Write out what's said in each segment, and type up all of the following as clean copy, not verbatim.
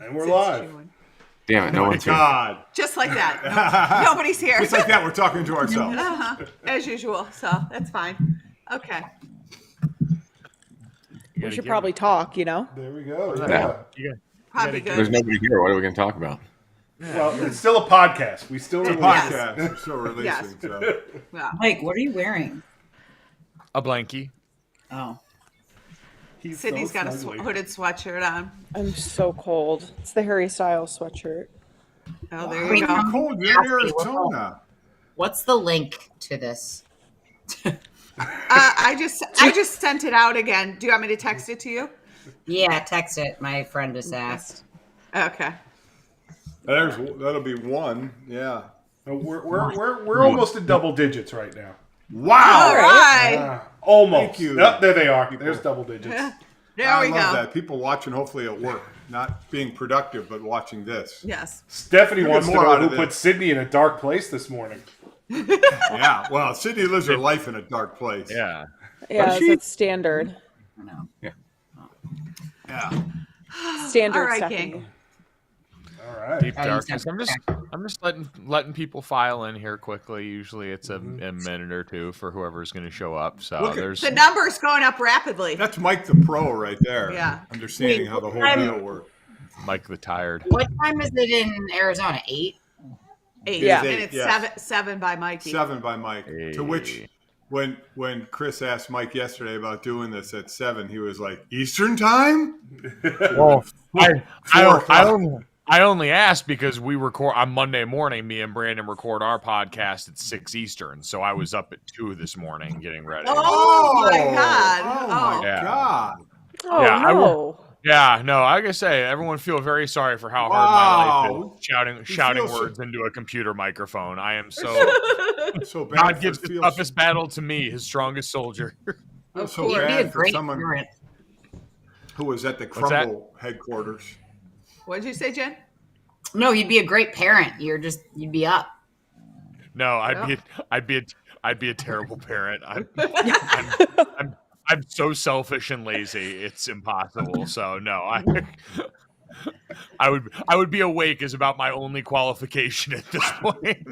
And we're live. Damn it, no one's here. God. Just like that. Nobody's here. Just like that, we're talking to ourselves. As usual. So that's fine. Okay. We should probably talk, you know? There we go. Probably good. There's nobody here. What are we going to talk about? Well, it's still a podcast. We still release Podcast. We're still releasing. Yes. So. Yeah. Mike, what are you wearing? A blankie. Oh. Sydney's got a hooded sweatshirt on. I'm so cold. It's the Harry Styles sweatshirt. Oh, there you It's go. cold. You're in Arizona. What's the link to this? I just sent it out again. Do you want me to text it to you? Yeah, text it. My friend just asked. Okay. That'll be one. Yeah. We're almost in double digits right now. Wow. All right. Almost. Thank you. Yep, there they are. There's double digits. There we I go. love that. People watching, hopefully at work, not being productive, but watching this. Yes. Stephanie You wants get to more know out who of put this. Sydney in a dark place this morning. Yeah. Well, Sydney lives her life in a dark place. Yeah. Yeah, that's standard. I know. Yeah. Standard All right, Stephanie. gang. All right. Deep darkness. I'm just letting people file in here quickly. Usually it's a minute or two for whoever's going to show up. So Look at- there's The number's going up rapidly. That's Mike the Pro right there. Yeah. Understanding how the whole deal works. Mike the Tired. What time is it in Arizona? 8? 8. Yeah. And it's Yes. seven by Mikey. 7 by Mike. Hey. To which, when Chris asked Mike yesterday about doing this at 7, he was like, Eastern time? Well, o'clock. I only asked because we record on Monday morning. Me and Brandon record our podcast at 6 Eastern, so I was up at 2 this morning getting ready. Oh, my God. Oh, my Yeah. God. Oh, Yeah, I no. Yeah, no, I gotta say, everyone feel very sorry for how hard my life is shouting feel so- words into a computer microphone. I am so So bad God for gives the feels- toughest battle to me, his strongest soldier. Of so course. You'd be a bad for great someone parent. who was at the What's that? Crumbl headquarters. What did you say, Jen? No, you'd be a great parent. You'd be up. No, I'd be a terrible parent. I'm so selfish and lazy. It's impossible. So no, I would be awake is about my only qualification at this point.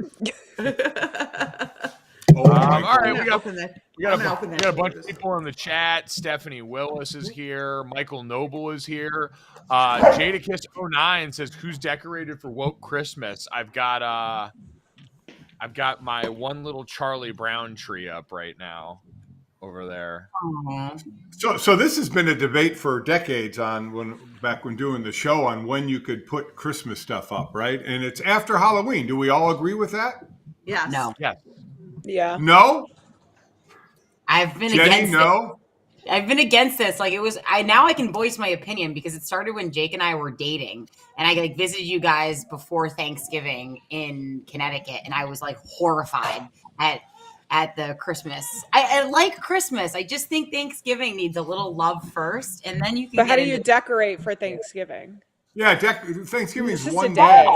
Oh, my all right, God. we got Open that. We got, I'm gonna open we that. got a bunch of people in the chat. Stephanie Willis is here. Michael Noble is here. Jadakiss09 says, "Who's decorated for woke Christmas?" I've got my one little Charlie Brown tree up right now over there. So this has been a debate for decades on back when doing the show on when you could put Christmas stuff up, right? And it's after Halloween. Do we all agree with that? Yes. No. Yeah. Yeah. No? I've been Jenny, against no? it. I've been against this. Like now I can voice my opinion because it started when Jake and I were dating, and I visited you guys before Thanksgiving in Connecticut, and I was like horrified at the Christmas. I like Christmas. I just think Thanksgiving needs a little love first, and then you can. But how get do you into- decorate for Thanksgiving? Yeah, Thanksgiving It's is just one a day.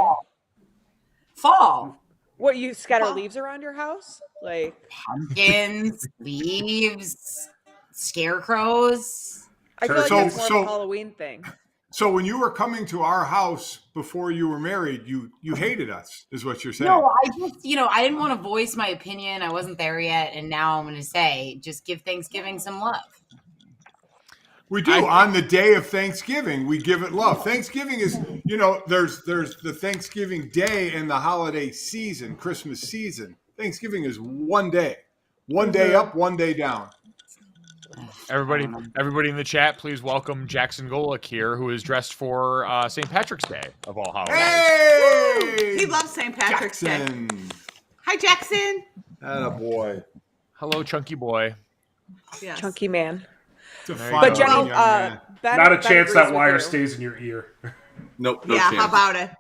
Fall? What, you scatter Well- leaves around your house? Like, Pumpkins, leaves, scarecrows. I feel like So- that's more so- of a Halloween thing. So when you were coming to our house before you were married, you hated us, is what you're saying. No, I just, I didn't want to voice my opinion. I wasn't there yet. And now I'm going to say, just give Thanksgiving some love. We do. On the day of Thanksgiving, we give it love. Thanksgiving is, there's the Thanksgiving day and the holiday season, Christmas season. Thanksgiving is one day. One day up, one day down. Everybody in the chat, please welcome Jackson Golic here, who is dressed for St. Patrick's Day of all holidays. Hey! He loves St. Patrick's Day. Jackson. Hi, Jackson. Attaboy. Hello, chunky boy. Yes. Chunky man. It's a But fine Jenny, young man. Ben, Not a Ben chance agrees that with wire you. stays in your ear. Nope. No Yeah, chance. how about it?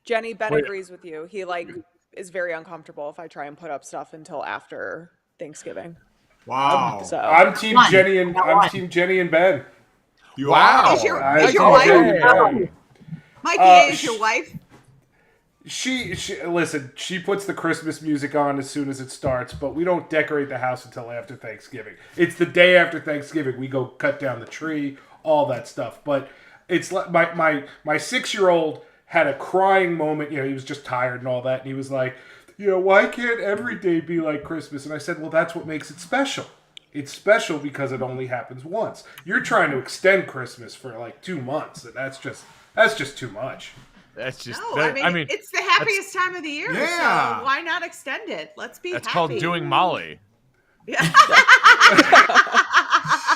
Jenny, Ben Wait. agrees with you. He is very uncomfortable if I try and put up stuff until after Thanksgiving. Wow. So I'm Team One. Jenny and Not I'm one. Team Jenny and Ben. You Wow. are? Is your I wife? Team Jenny and Ben. Mikey, is your wife? She listen. She puts the Christmas music on as soon as it starts, but we don't decorate the house until after Thanksgiving. It's the day after Thanksgiving we go cut down the tree, all that stuff. But It's like my 6-year-old had a crying moment. He was just tired and all that, and he was like, why can't every day be like Christmas? And I said, well, that's what makes it special. It's special because it only happens once. You're trying to extend Christmas for like 2 months, and that's just too much. That's just. No, I mean, it's the happiest time of the year. Yeah. So why not extend it? Let's be That's happy. called doing Molly. Yeah.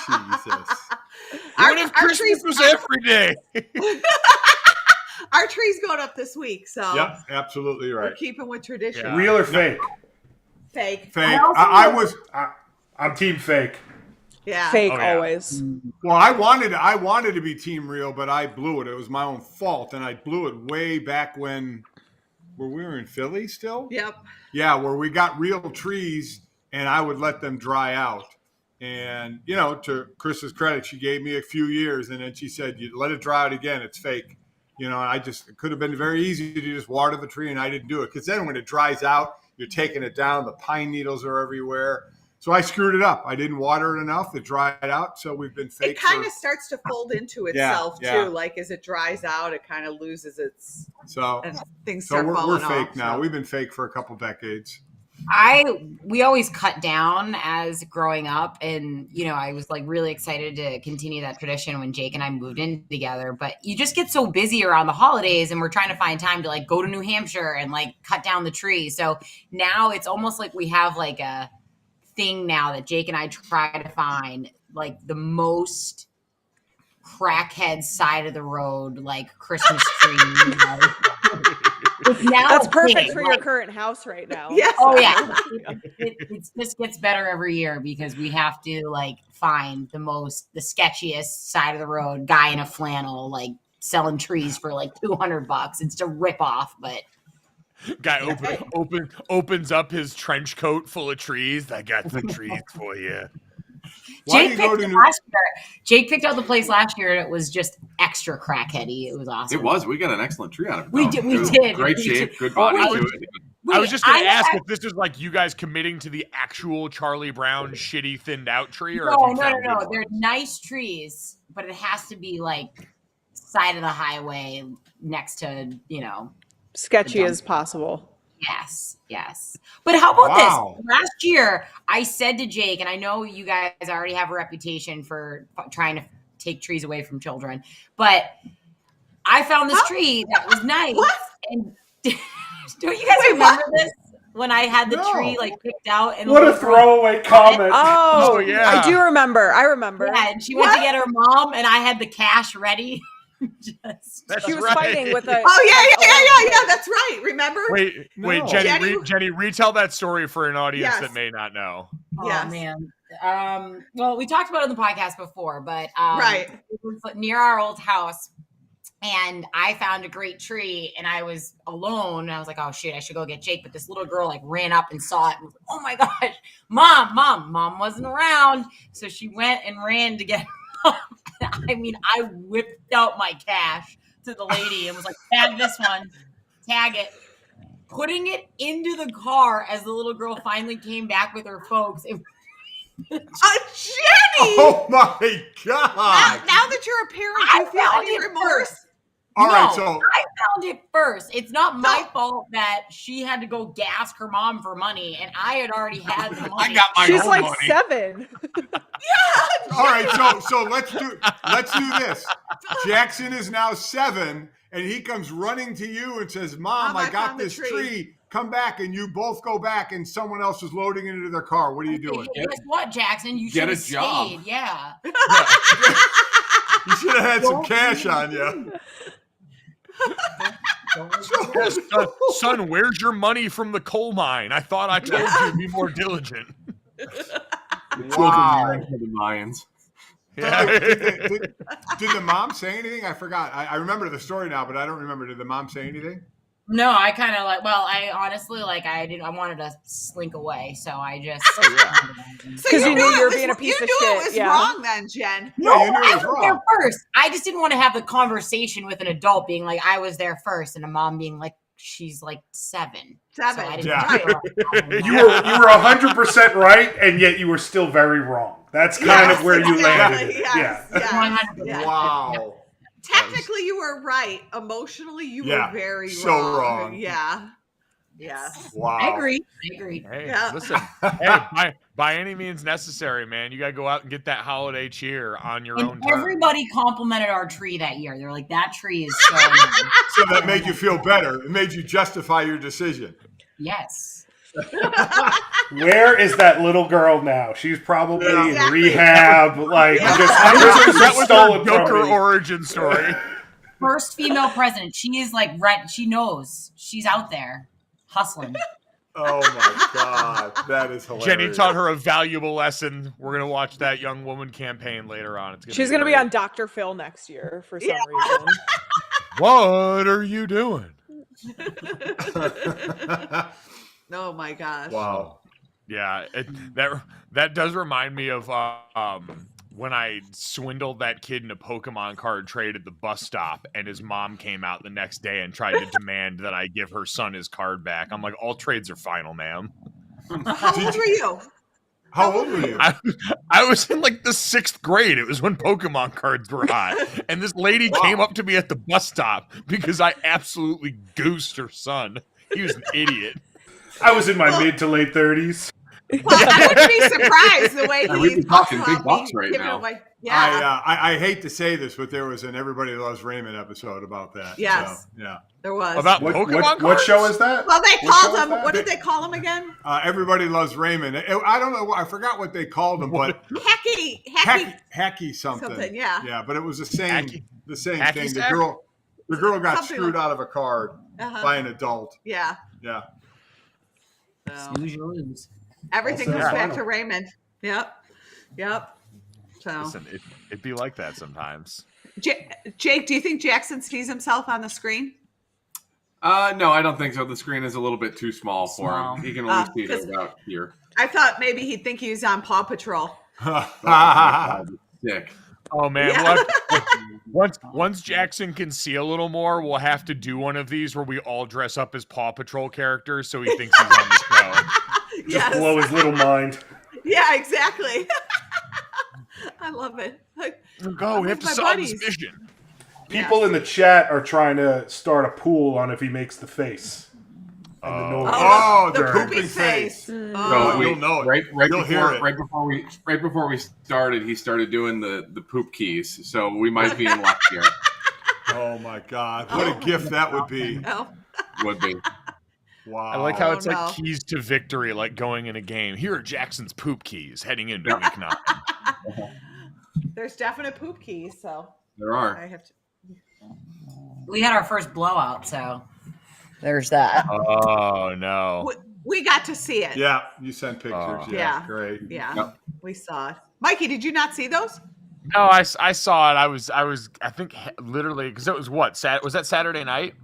Jesus. What if Christmas was every day? Our tree's going up this week, so Yep, absolutely right. we're keeping with tradition. Yeah. Real or fake? Fake. Fake. I'm team fake. Yeah. Fake Oh, yeah. always. Well, I wanted to be team real, but I blew it. It was my own fault, and I blew it way back when we were in Philly still. Yep. Yeah, where we got real trees, and I would let them dry out. And to Chris's credit, she gave me a few years, and then she said, "You let it dry out again. It's fake." And it could have been very easy to just water the tree, and I didn't do it because then when it dries out, you're taking it down. The pine needles are everywhere. So I screwed it up. I didn't water it enough. It dried out. So we've been fake. It kind of starts to fold into itself yeah. too. Like as it dries out, it kind of loses its and things So start we're falling fake off, now. so. We've been fake for a couple decades. We always cut down as growing up, and I was like really excited to continue that tradition when Jake and I moved in together. But you just get so busy around the holidays, and we're trying to find time to like go to New Hampshire and like cut down the tree. So now it's almost like we have like a thing now that Jake and I try to find like the most crackhead side of the road like Christmas tree. Now That's perfect big, for your current house right now. Yes. Oh yeah, it just gets better every year because we have to like find the sketchiest side of the road guy in a flannel like selling trees for like $200. It's a rip off, but Guy opens up his trench coat full of trees. I got some trees for you. Why do Jake you go picked to it New- last year. Jake picked out the place last year, and it was just extra crackheady. It was awesome. It was. We got an excellent tree out of it. We though. did. It We was did. Great We shape, did. good body Wait, to it. I was just going to ask had- if this is like you guys committing to the actual Charlie Brown shitty thinned out tree, or No. if you found good They're ones. nice trees, but it has to be like side of the highway next to Sketchy as possible. Yes. But how about Wow. this? Last year, I said to Jake, and I know you guys already have a reputation for trying to take trees away from children, but I found this tree that was nice. What? And don't you guys remember this? When I had the tree like picked out and What a throwaway comment. Oh, yeah. I do remember. I remember. Yeah, and she went to get her mom, and I had the cash ready. That's She was right. fighting with a. Oh yeah. That's right. Remember? Wait, No. Jenny, retell that story for an audience Yes. that may not know. Oh Yes. man. Well, we talked about it on the podcast before, but Right. it was near our old house, and I found a great tree, and I was alone, and I was like, "Oh shit, I should go get Jake." But this little girl like ran up and saw it, and was like, "Oh my gosh, mom wasn't around," so she went and ran to get. I mean, I whipped out my cash to the lady and was like, "Tag this one, tag it." Putting it into the car as the little girl finally came back with her folks. Jenny! Oh my God! Now that you're a parent, do you feel found any it remorse? All right, No, so I found it first. It's not my fault that she had to go gas her mom for money, and I had already had the money. I got my She's own like money. 7. all right, so let's do this. Jackson is now 7, and he comes running to you and says, "Mom, I got found the this tree." tree. Come back," and you both go back, and someone else is loading it into their car. What are you doing? Hey, guess what, Jackson? You Get should a have job. stayed. Yeah. You should have had some cash on you. Son, where's your money from the coal mine? I thought I told you to be more diligent. Wow. For the Mayans. Yeah. Did the mom say anything? I forgot. I remember the story now, but I don't remember. Did the mom say anything? No, I kind of I honestly I wanted to slink away, so I just. So 'Cause you knew you were it being a was- piece of You knew shit, it was yeah. wrong then, Jen. Yeah, you knew I it was was there wrong. first. I just didn't want to have the conversation with an adult being like, I was there first, and a mom being like, she's like 7. Seven. So I didn't Yeah. right. You were 100% right, and yet you were still very wrong. That's kind of where you landed. Yes, Yeah. yes, yes. Wow. Technically, you were right. Emotionally, you were very so wrong. Yeah. Yeah. Wow. I agree. Hey, Yeah. listen. Hey, by any means necessary, man. You got to go out and get that holiday cheer on your own And terms. everybody complimented our tree that year. They're like, that tree is so nice. So that made you feel better. It made you justify your decision. Yes. Where is that little girl now? She's probably in Exactly. rehab. Like, Yeah. just That was stolen her Joker from me. origin story. First female president. She is like red. She knows. She's out there hustling. Oh my God, that is hilarious. Jenny taught her a valuable lesson. We're going to watch that young woman campaign later on. She's going to be on Dr. Phil next year for some reason. What are you doing? Oh my gosh. Wow. Yeah, that does remind me of when I swindled that kid in a Pokemon card trade at the bus stop, and his mom came out the next day and tried to demand that I give her son his card back. I'm like, all trades are final, ma'am. How old were you? How old were you? I was in like the 6th grade. It was when Pokemon cards were hot. And this lady came up to me at the bus stop because I absolutely goosed her son. He was an idiot. I was in my mid to late 30s. Well, I wouldn't be surprised the way We'd be he's talking talking big bucks right giving now. away. Yeah, I hate to say this, but there was an Everybody Loves Raymond episode about that. Yes. So, yeah. there was. About What, Pokemon cards? what show is that? Well, they What show called is him. that? What did they call him again? Everybody Loves Raymond. I don't know. I forgot what they called him, but Hacky something. something. Yeah. Yeah, but it was the same Hacky thing. sack? The girl got Something screwed like- out of a card by an adult. Yeah. Yeah. So, Snooze, you lose. everything Also goes back final. to Raymond. Yep. So, Listen, it'd be like that sometimes. Jake, do you think Jackson sees himself on the screen? No, I don't think so. The screen is a little bit too small for Small. him. He can only see 'cause- it out here. I thought maybe he'd think he was on Paw Patrol. Sick. Oh man, Yeah. once Jackson can see a little more, we'll have to do one of these where we all dress up as Paw Patrol characters so he thinks he's on the show. Just blow his little mind. Yeah, exactly. I love it. Go, we have to my solve buddies. this mission. People in the chat are trying to start a pool on if he makes the face. And the noise. Oh, the during- pooping face. So Oh, you'll know it. Right You'll hear before, it. right before we started, he started doing the poop keys. So we might be in luck here. Oh my God. What a gift that would be. oh. Would be. Wow. I like how Oh, it's no. like keys to victory, like going in a game. Here are Jackson's poop keys heading into week 9. There's definite poop keys, so There I are. have to. We had our first blowout, so there's that. Oh no. We got to see it. Yeah, you sent pictures. Oh. Yeah, Yeah. great. Yeah, Yep. we saw it. Mikey, did you not see those? No, I saw it. I think literally because it was what? Was that Saturday night?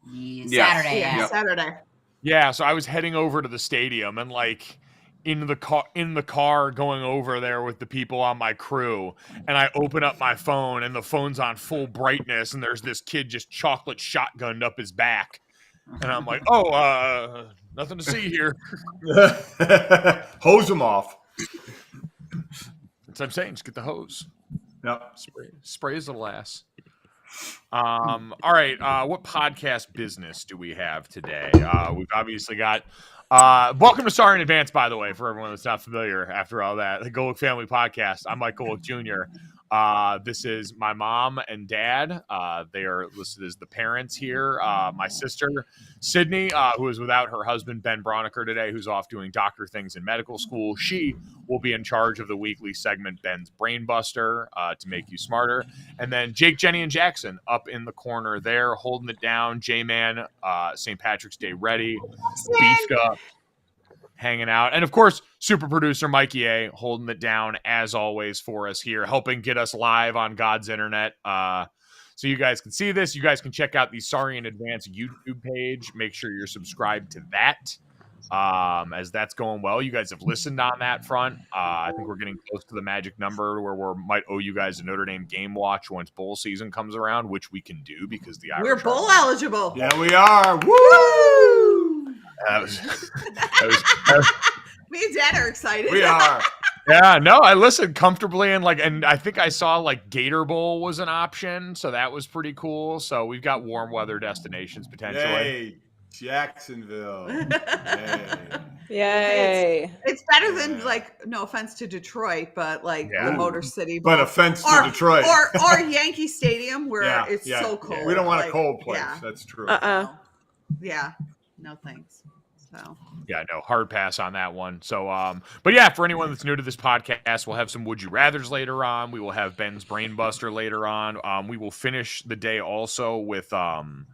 Saturday, Yeah, yeah. Saturday. Yeah, so I was heading over to the stadium and like in the car going over there with the people on my crew, and I open up my phone and the phone's on full brightness and there's this kid just chocolate shotgunned up his back. And I'm like, "Oh, nothing to see here." Hose them off. That's what I'm saying. Just get the hose. Yep. Spray his little ass. All right. What podcast business do we have today? We've obviously got. Welcome to Sorry in Advance, by the way, for everyone that's not familiar. After all that, the Golic Family Podcast. I'm Mike Golic Jr. This is my mom and dad. They are listed as the parents here. My sister, Sydney, who is without her husband, Ben Broniker, today, who's off doing doctor things in medical school. She will be in charge of the weekly segment, Ben's Brain Buster, to make you smarter. And then Jake, Jenny, and Jackson up in the corner there, holding it down. J-Man, St. Patrick's Day ready, beefed up, hanging out. And of course, super producer Mikey A holding it down as always for us here, helping get us live on God's internet. So you guys can see this. You guys can check out the Sorry in Advance YouTube page. Make sure you're subscribed to that. As that's going well. You guys have listened on that front. I think we're getting close to the magic number where we might owe you guys a Notre Dame game watch once bowl season comes around, which we can do because the Irish We're bowl eligible. Yeah, we are. Woo! that was Me and Dad are excited. We are. Yeah, no, I listened comfortably and I think I saw like Gator Bowl was an option, so that was pretty cool. So we've got warm weather destinations potentially. Yay, Jacksonville. Yay. Yay. It's better than like, no offense to Detroit, but like the Motor City Bowl. But offense to Detroit. or Yankee Stadium where it's so cold. We don't want a cold place. Yeah. That's true. Yeah. No thanks. So Yeah, no, hard pass on that one. So, but yeah, for anyone that's new to this podcast, we'll have some Would You Rathers later on. We will have Ben's Brain Buster later on. We will finish the day also with, so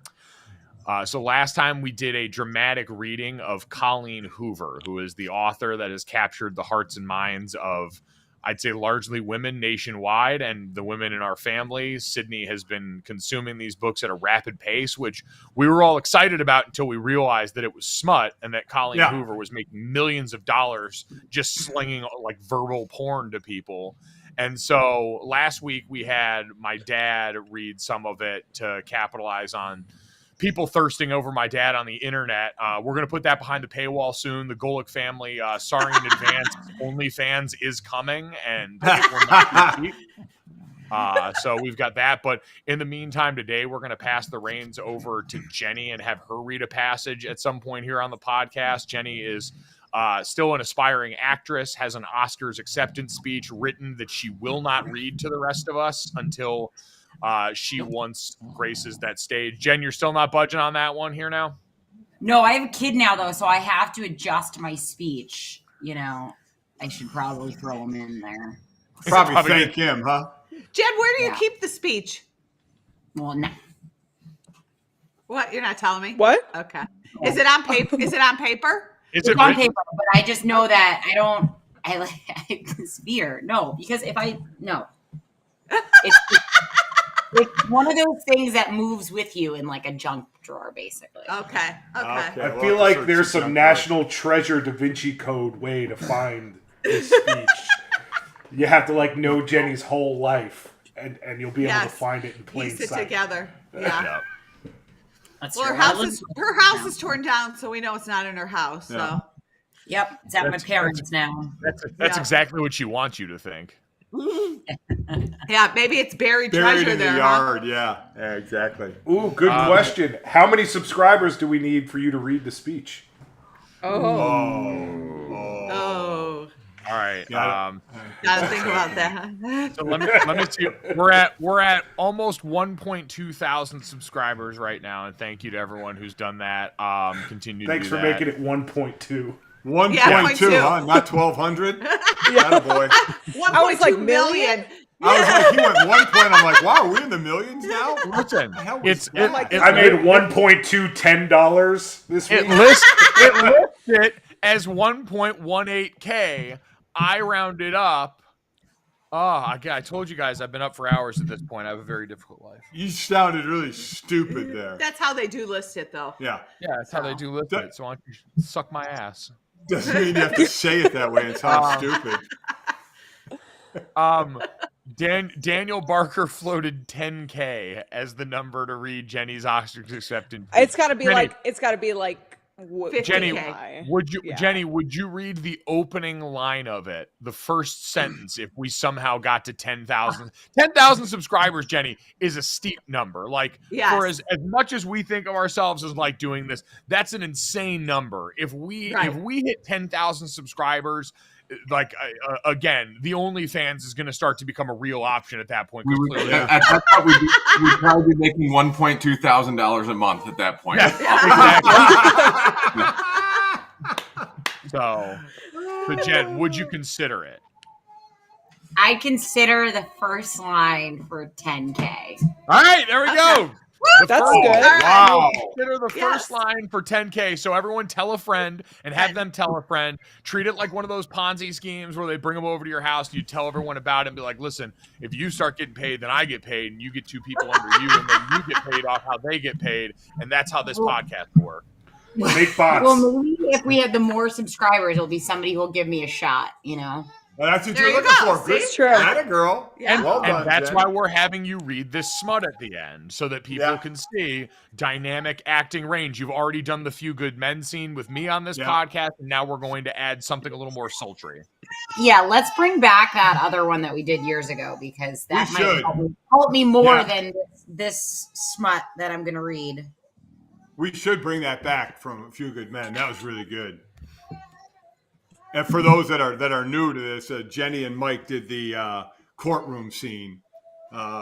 last time we did a dramatic reading of Colleen Hoover, who is the author that has captured the hearts and minds of, I'd say, largely women nationwide and the women in our family. Sydney has been consuming these books at a rapid pace, which we were all excited about until we realized that it was smut and that Colleen Hoover was making millions of dollars just slinging like verbal porn to people. And so last week we had my dad read some of it to capitalize on people thirsting over my dad on the internet. We're going to put that behind the paywall soon. The Golic family, sorry in advance, OnlyFans is coming, and it will not be cheap. So we've got that. But in the meantime, today we're going to pass the reins over to Jenny and have her read a passage at some point here on the podcast. Jenny is still an aspiring actress, has an Oscars acceptance speech written that she will not read to the rest of us until she once graces that stage. Jen, you're still not budging on that one here now? No, I have a kid now, though, so I have to adjust my speech. You know, I should probably throw him in there. Probably thank him, huh? Jen, where do you keep the speech? Well, no. What? You're not telling me? What? Okay. Is it on paper? Is it on paper? It's on paper, but I just know that I like this fear. No, because it's one of those things that moves with you in like a junk drawer, basically. Okay. I feel like there's some National Treasure Da Vinci Code way to find this speech. You have to like know Jenny's whole life, and you'll be able to find it in plain Piece it sight. together. Yeah. That's Well, true. her house is torn down, so we know it's not in her house. So. Yep, it's at my parents now. That's exactly what she wants you to think. Yeah, maybe it's buried treasure in there. the yard. Yeah, exactly. Ooh, good question. How many subscribers do we need for you to read the speech? Oh. All right. Gotta think about that. So let me see. We're at almost 1.2 thousand subscribers right now, and thank you to everyone who's done that. Continue. Thanks for making it 1.2. 1.2, huh? Not 1,200. Yeah, boy. 1.2 million. I was like, he went 1 point. I'm like, wow, are we in the millions now? Listen, I made $1.2 $10 this week. It lists it as 1.18K. I rounded up. I told you guys I've been up for hours at this point. I have a very difficult life. You sounded really stupid there. That's how they do list it, though. Yeah. Yeah, that's how they do list it. So why don't you suck my ass? Doesn't mean you have to say it that way. It sounds stupid. Daniel Barker floated 10K as the number to read Jenny's Oscars acceptance. It's got to be Jenny, like Jenny, 50K. would you read the opening line of it, the first sentence, if we somehow got to 10,000? 10,000 subscribers, Jenny, is a steep number. Like, for as much as we think of ourselves as like doing this, that's an insane number. If we hit 10,000 subscribers, like again, the OnlyFans is going to start to become a real option at that point. At that point, we'd probably be making $1.2 thousand a month at that point. Exactly. So Jen, would you consider it? I'd consider the first line for 10K. All right, there we go. That's good. Wow. Consider the first line for 10K. So everyone tell a friend and have them tell a friend. Treat it like one of those Ponzi schemes where they bring them over to your house and you tell everyone about it and be like, listen, if you start getting paid, then I get paid and you get two people under you and then you get paid off how they get paid. And that's how this podcast will work. Make bots. Well, maybe if we have the more subscribers, it'll be somebody who'll give me a shot, you know? Well, that's what There you're you looking go. for. See? Good. It's true. Atta girl. Yeah. Well done, And that's Jen. why we're having you read this smut at the end, so that people Yeah. can see dynamic acting range. You've already done the Few Good Men scene with me on this Yeah. podcast, and now we're going to add something a little more sultry. Yeah, let's bring back that other one that we did years ago because that We might should. help me more Yeah. than this smut that I'm going to read. We should bring that back from A Few Good Men. That was really good. And for those that are new to this, Jenny and Mike did the courtroom scene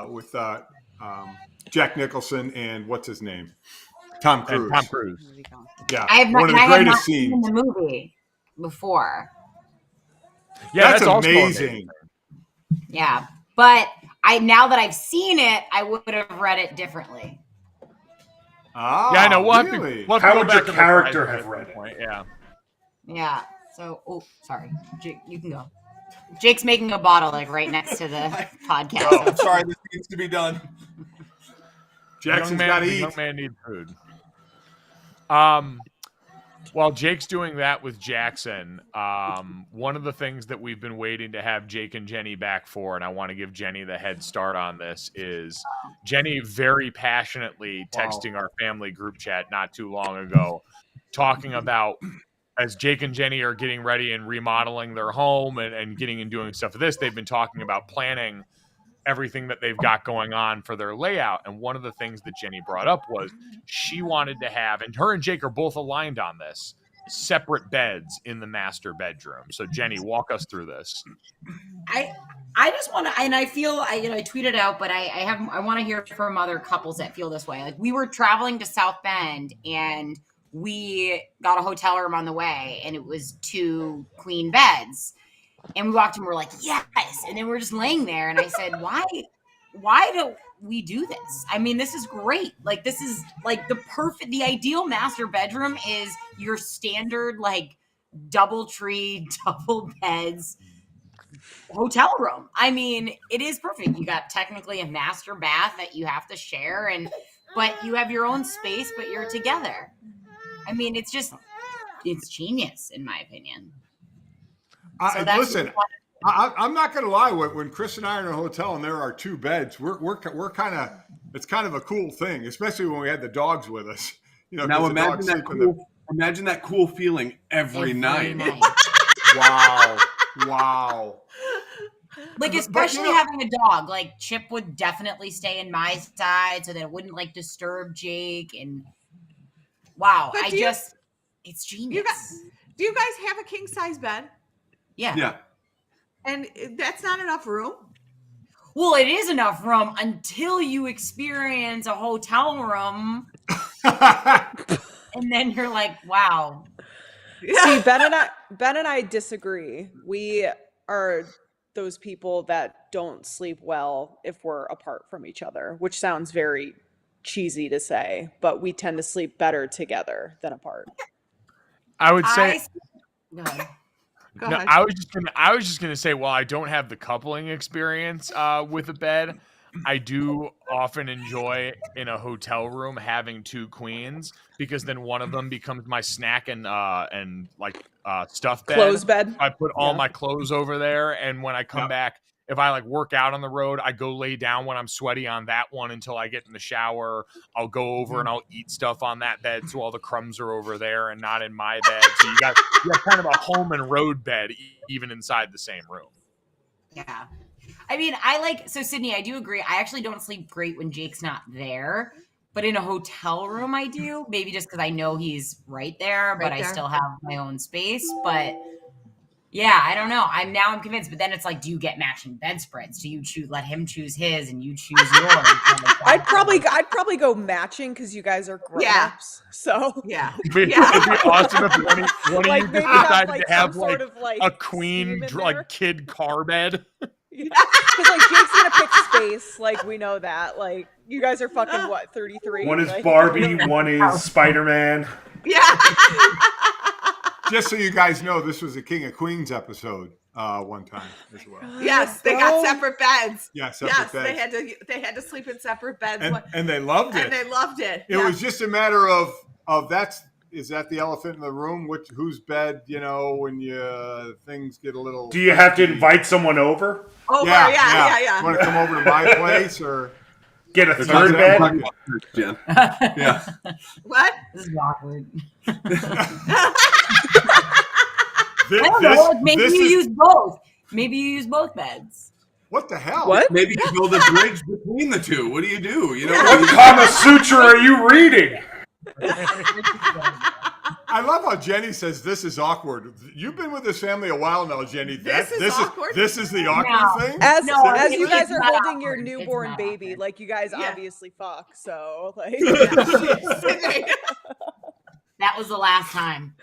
with Jack Nicholson and what's his name, Tom Cruise. And Tom Cruise. Yeah, I have not, one of and the I have greatest not seen scenes. the movie before. Yeah, that's also amazing. Yeah, but now that I've seen it, I would have read it differently. Ah, Yeah, I know. We'll really? have to How go would back your and look character at have that read it? point. Yeah. Yeah. So, sorry, Jake, you can go. Jake's making a bottle like right next to the podcast. Oh, I'm sorry, this needs to be done. Jackson's young got man, to the eat. young man needs food. While Jake's doing that with Jackson, one of the things that we've been waiting to have Jake and Jenny back for, and I want to give Jenny the head start on this, is Jenny very passionately texting our family group chat not too long ago, talking about as Jake and Jenny are getting ready and remodeling their home and getting and doing stuff for this, they've been talking about planning everything that they've got going on for their layout. And one of the things that Jenny brought up was she wanted to have, and her and Jake are both aligned on this, separate beds in the master bedroom. So Jenny, walk us through this. I just want to, and I feel I tweeted out, but I want to hear from other couples that feel this way. Like we were traveling to South Bend and we got a hotel room on the way and it was 2 queen beds. And we walked in, we're like, yes. And then we're just laying there. And I said, why don't we do this? I mean, this is great. Like, this is like the ideal master bedroom is your standard, like double tree, double beds hotel room. I mean, it is perfect. You got technically a master bath that you have to share but you have your own space, but you're together. I mean, it's genius in my opinion. So Listen, I'm not going to lie. When Chris and I are in a hotel and there are 2 beds, we're kind of, it's kind of a cool thing, especially when we had the dogs with us. You know, Now 'cause the dogs sleep in the- imagine that cool feeling every night. Wow. Like, especially having a dog. Like, Chip would definitely stay in my side so that it wouldn't like disturb Jake. And wow, But it's genius. Do you guys have a king size bed? Yeah. And that's not enough room? Well, it is enough room until you experience a hotel room. And then you're like, wow. See, Ben and I disagree. We are those people that don't sleep well if we're apart from each other, which sounds very cheesy to say, but we tend to sleep better together than apart. I would say Go ahead. Go no, ahead. I was just gonna say, while I don't have the coupling experience with a bed, I do often enjoy in a hotel room having 2 queens because then one of them becomes my snack and stuff bed. Clothes bed. I put all my clothes over there, and when I come back, if I like work out on the road, I go lay down when I'm sweaty on that one until I get in the shower. I'll go over and I'll eat stuff on that bed, so all the crumbs are over there and not in my bed. So you got kind of a home and road bed even inside the same room. Yeah. I mean, so Sydney, I do agree. I actually don't sleep great when Jake's not there, but in a hotel room I do, maybe just because I know he's right there, but I still have my own space. But yeah, I don't know. I'm convinced, but then it's like, do you get matching bedspreads? Do you let him choose his and you choose yours? I'd probably go matching because you guys are grown-ups. So Yeah. It'd be awesome if one of Like, you maybe just have, decided like, to have some sort like of, like, a scheme queen in there. like kid car bed. because like Jake's gonna pick space, like we know that. Like you guys are fucking what, 33? One is Like- Barbie, one is Spider-Man. Yeah. Just so you guys know, this was a King of Queens episode one time as well. Yes, they got separate beds. Yeah, separate beds. They had to sleep in separate beds. And they loved it. And they loved it. It was just a matter of that's is that the elephant in the room? Whose bed? When things get a little. Do you have to invite someone over? Over, Yeah. yeah. You want to come over to my place or Get a They're third talking bed? about church, Jen. Yeah. What? This is awkward. Thi- I don't know. Like, maybe you use both. Maybe you use both beds. What the hell? What? Maybe you build a bridge between the two. What do? What Kama Sutra are you reading? I love how Jenny says this is awkward. You've been with this family a while now, Jenny. This is awkward? This is the awkward No. thing? As it's you guys are not holding your awkward. It's newborn not baby, awkward. like you guys Yeah. obviously fuck. So like, That was the last time.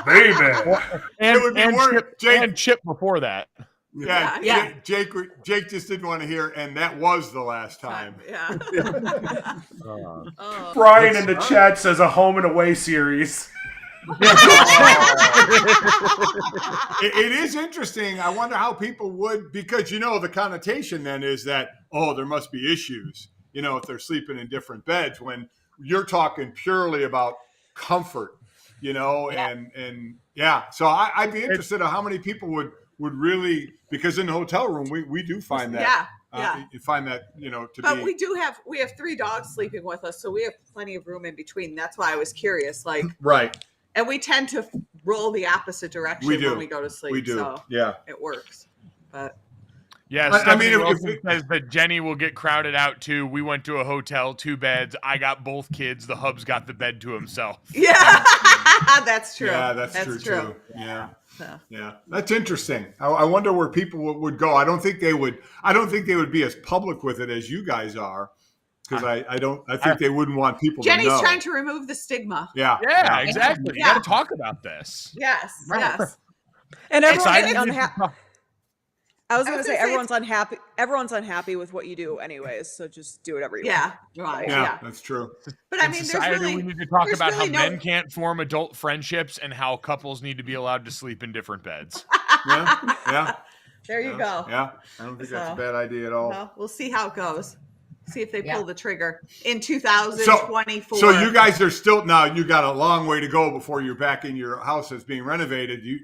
Baby. It would be worse. Jake- and Chip before that. Yeah, Yeah. Jake just didn't want to hear, and that was the last time. Yeah. Brian in the chat says a home and away series. It is interesting. I wonder how people would, because the connotation then is that, there must be issues, if they're sleeping in different beds, when you're talking purely about comfort, and yeah. So I'd be interested in how many people would really, because in the hotel room we do find that. Yeah. You find that, to But be. we have 3 dogs sleeping with us, so we have plenty of room in between. That's why I was curious. Like, Right. and we tend to roll the opposite direction We do. when we go to sleep. We do. So Yeah. it works. But Yeah, I Stephanie mean, if Wilson says that Jenny will get crowded out too. We went to a hotel, 2 beds. I got both kids. The hub's got the bed to himself. yeah, that's true. Yeah, that's true too. Yeah. So. Yeah, that's interesting. I wonder where people would go. I don't think they would be as public with it as you guys are, because I think they wouldn't want people Jenny's to know. trying to remove the stigma. Yeah. Yeah, exactly. You Yeah. got to talk about this. Yes. Right. Yes. and everyone's Excited? unhappy. I was I gonna was say gonna say everyone's unhappy. Everyone's unhappy with what you do, anyways. So just do whatever you Yeah. want. Right. Yeah, Yeah. that's true. But I In mean, there's society, really we need to talk there's about really how men can't form adult friendships and how couples need to be allowed to sleep in different beds. Yeah. Yeah. There you go. Yeah. I don't think that's a So, bad idea at all. Well, we'll see how it goes. See if they Yeah. pull the trigger in 2024. So you guys are still now. You got a long way to go before you're back in your house that's being renovated. You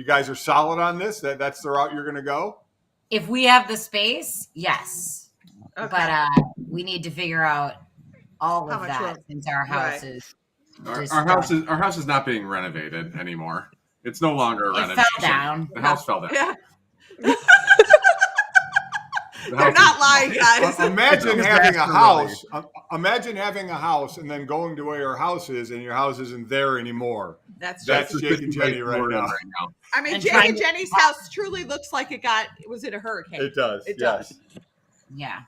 guys are solid on this. That's the route you're going to go. If we have the space, yes. Okay. But we need to figure out all How of much that room? since our house Right. is Our house is not being renovated anymore. It's no longer a it renovation. fell down. The house fell down. Yeah. The They're house not is- lying, guys. Imagine having a Disaster house. Imagine having a house and then going to where your house is, and your house isn't there anymore. That's That's true. Jake and Jenny right Florida now. I mean, And Jake trying and to- Jenny's house truly looks like it was in a hurricane. It does. It yes. does. Yeah.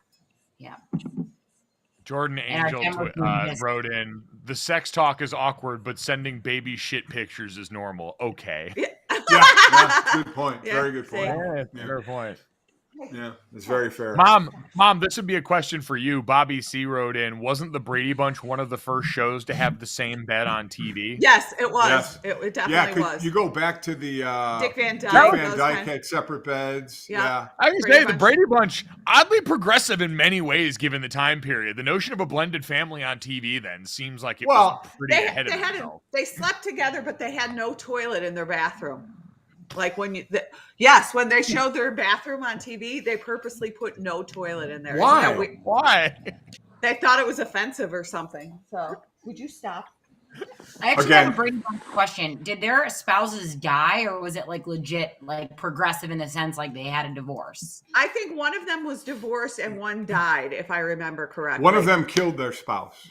Jordan And our Angel camera crew just- wrote in, the sex talk is awkward, but sending baby shit pictures is normal. Okay. Yeah. Good point. Yeah, Very good see. point. Yeah, fair point. Yeah, it's very fair. Mom, this would be a question for you. Bobby C wrote in, wasn't the Brady Bunch one of the first shows to have the same bed on TV? Yes, it was. Yes. It Yeah, definitely was. you go back to the Dick Van Dyke. Dick Van those Dyke kind- had separate beds. Yeah. Yeah. I can Brady say the Bunch. Brady Bunch, oddly progressive in many ways given the time period. The notion of a blended family on TV then seems like it Well, was pretty They, ahead they of had itself. they slept together, but they had no toilet in their bathroom. Like when yes, when they showed their bathroom on TV, they purposely put no toilet in there. Isn't Why? that weird? Why? They thought it was offensive or something. So would you stop? I actually Again. have a Brady Bunch question. Did their spouses die, or was it like legit, like progressive in the sense like they had a divorce? I think one of them was divorced and one died, if I remember correctly. One of them killed their spouse.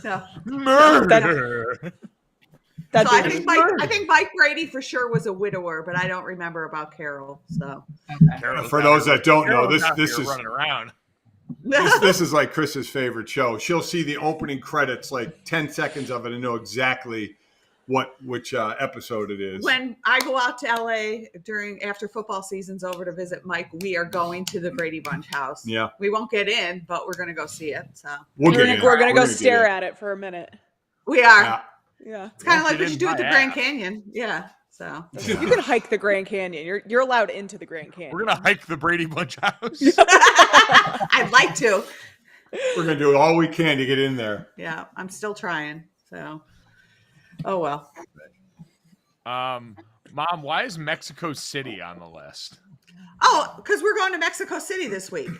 So, Murder. That'd so be I think Mike Brady for sure was a widower, but I don't remember about Carol. So Carol's For out those here- that don't know, Carol's this out this here is running around. this is like Chris's favorite show. She'll see the opening credits, like 10 seconds of it, and know exactly which episode it is. when I go out to LA after football season's over to visit Mike, we are going to the Brady Bunch house. Yeah. We won't get in, but we're gonna go see it. So We'll get in. We're gonna go get stare in. at it for a minute. we are. Yeah. Yeah, It's kind of Won't like get we should in do at the my Grand ass. Canyon. Yeah. So you can hike the Grand Canyon. You're allowed into the Grand Canyon. We're gonna hike the Brady Bunch house. I'd like to. We're gonna do all we can to get in there. Yeah, I'm still trying. So, oh well. Mom, why is Mexico City on the list? Oh, because we're going to Mexico City this week.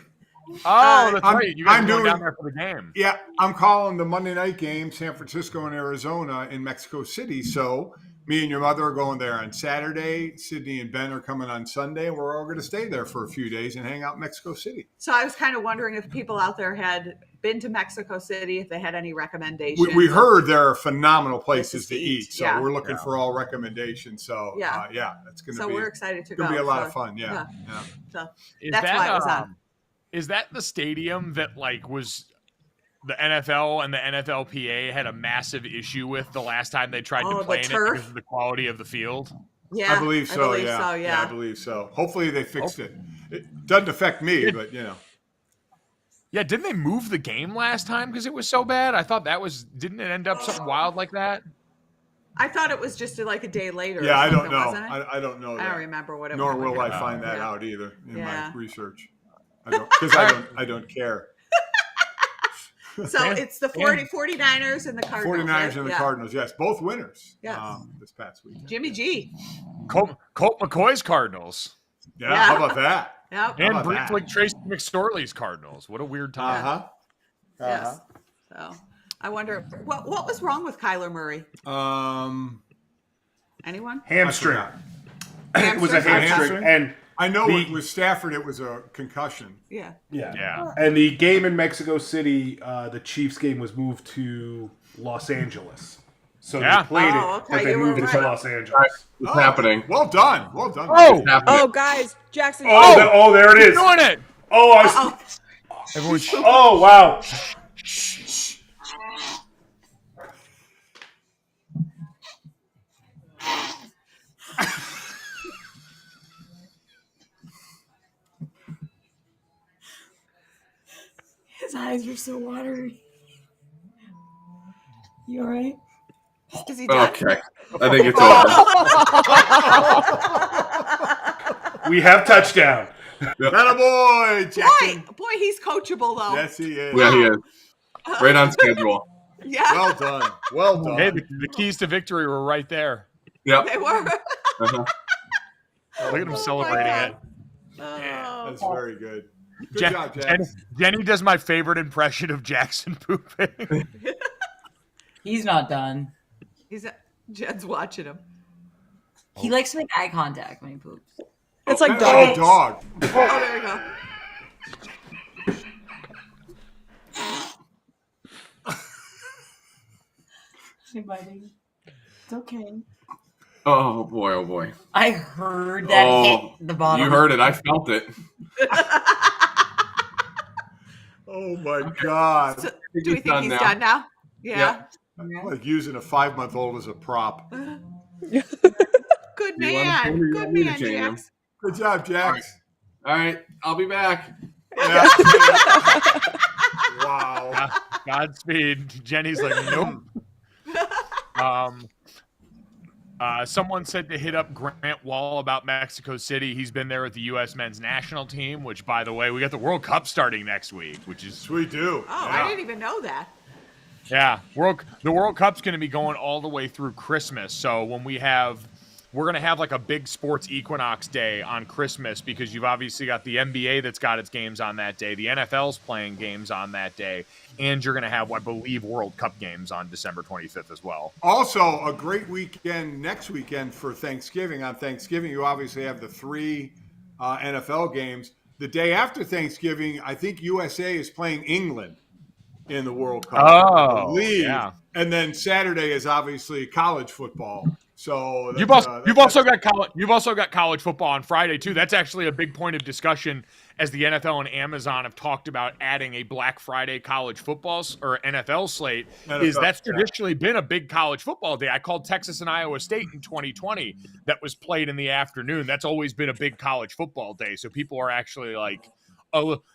Oh, that's I'm- right. You guys I'm are going doing- down there for the game. Yeah, I'm calling the Monday night game, San Francisco and Arizona in Mexico City. So me and your mother are going there on Saturday. Sydney and Ben are coming on Sunday. And we're all going to stay there for a few days and hang out in Mexico City. So I was kind of wondering if people out there had been to Mexico City, if they had any recommendations. We heard there are phenomenal places Places to to eat. eat, So yeah. we're looking for all recommendations. So Yeah. that's going to So be we're excited to going go. to be a lot So, of fun. Yeah. So Is that's that, why it was on. Is that the stadium that like was the NFL and the NFLPA had a massive issue with the last time they tried Oh, to the play in it turf? because of the quality of the field? Yeah, I believe so. Yeah. So, I believe so. Hopefully they fixed it. It doesn't affect me, but Yeah, didn't they move the game last time because it was so bad? I thought didn't it end up something wild like that? I thought it was just like a day later. Yeah, or I don't something, know. wasn't it? I don't know. I That. don't remember what it Nor was. will I find that Yeah. out either in Yeah. my research. I don't because I don't care. So it's the 49ers and the Cardinals. 49ers right? and the Yeah. Cardinals, yes, both winners. Yes. This past week. Jimmy G. Colt McCoy's Cardinals Yeah, Yeah. how about that? Yep. and about briefly that? Tracy McSorley's Cardinals. What a weird time. Uh-huh. Yes. So I wonder what was wrong with Kyler Murray. Anyone? Hamstring. I It was a Hamstring? hamstring, and I know The- Stafford it was a concussion. Yeah. Yeah. And the game in Mexico City, the Chiefs game was moved to Los Angeles. So Yeah. they played Oh, it, okay, but they you were moved it to right. Los Angeles. It's happening. Well done. Well done. Oh! It's happening. Oh, guys, Jackson. There it is. Doing it! Oh, I was, Everyone, oh, wow. His eyes are so watery. You all right? Is he done? Okay. I think it's over. We have touchdown. That boy, Jackson. Boy, he's coachable though. Yes, he is. Yeah, he is. Right on schedule. Yeah, Well done. Well done. hey, the keys to victory were right there. Yep. they were. Uh-huh. Look at him Oh, celebrating my it. Oh. That's very good. Good job, Jackson. Jenny does my favorite impression of Jackson pooping. He's not done. Jed's watching him. He likes to make eye contact when he poops. It's like Oh, dogs. dog. Oh, there you go. Hey, buddy. It's okay. Oh boy, oh boy. I heard that hit the bottom. You heard it. I felt it. Oh my God. So, do we think done he's now. done now? Yeah. Like using a 5-month-old as a prop. Good You want him man. to, or you Good want me to man, change him? Jax. Good job, Jax. All right, I'll be back. Yeah. Wow. Godspeed. Jenny's like, nope. Someone said to hit up Grant Wall about Mexico City. He's been there with the U.S. men's national team, which, by the way, we got the World Cup starting next week, which is We do. Oh, Yeah. I didn't even know that. yeah. The World Cup's going to be going all the way through Christmas. So when we're going to have like a big sports equinox day on Christmas because you've obviously got the NBA that's got its games on that day. The NFL's playing games on that day. And you're going to have, I believe, World Cup games on December 25th as well. Also, a great weekend next weekend for Thanksgiving. On Thanksgiving, you obviously have the 3 NFL games. The day after Thanksgiving, I think USA is playing England in the World Cup. I Oh, believe. yeah. And then Saturday is obviously college football. So You've that's, also got college football on Friday too. That's actually a big point of discussion as the NFL and Amazon have talked about adding a Black Friday college football or NFL slate. Is NFL, that's traditionally been a big college football day. I called Texas and Iowa State in 2020 that was played in the afternoon. That's always been a big college football day. So people are actually like,